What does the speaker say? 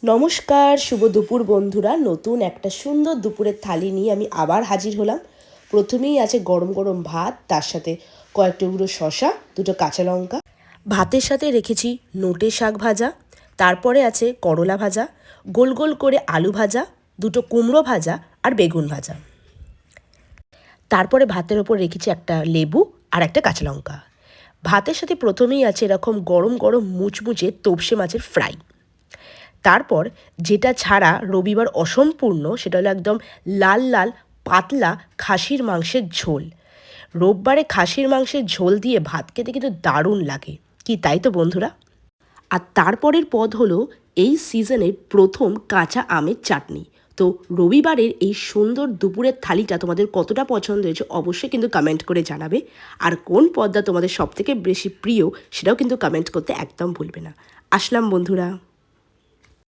নমস্কার, শুভ দুপুর বন্ধুরা। নতুন একটা সুন্দর দুপুরের থালি নিয়ে আমি আবার হাজির হলাম। প্রথমেই আছে গরম গরম ভাত, তার সাথে কয়েক টুকরো শসা, দুটো কাঁচা লঙ্কা। ভাতের সাথে রেখেছি নোটে শাক ভাজা, তারপরে আছে করলা ভাজা, গোল গোল করে আলু ভাজা, দুটো কুমড়ো ভাজা আর বেগুন ভাজা। তারপরে ভাতের ওপর রেখেছি একটা লেবু আর একটা কাঁচা লঙ্কা। ভাতের সাথে প্রথমেই আছে এরকম গরম গরম মুচমুচে তোপসে মাছের ফ্রাই। তারপর যেটা ছাড়া রবিবার অসম্পূর্ণ, সেটা হলো একদম লাল লাল পাতলা খাসির মাংসের ঝোল। রোববারে খাসির মাংসের ঝোল দিয়ে ভাত খেতে কিন্তু দারুণ লাগে, কি তাই তো বন্ধুরা? আর তারপরের পদ হলো এই সিজনের প্রথম কাঁচা আমের চাটনি। তো রবিবারের এই সুন্দর দুপুরের থালিটা তোমাদের কতটা পছন্দ হয়েছে অবশ্যই কিন্তু কমেন্ট করে জানাবে। আর কোন পদটা তোমাদের সবথেকে বেশি প্রিয় সেটাও কিন্তু কমেন্ট করতে একদম ভুলবে না। আসলাম বন্ধুরা।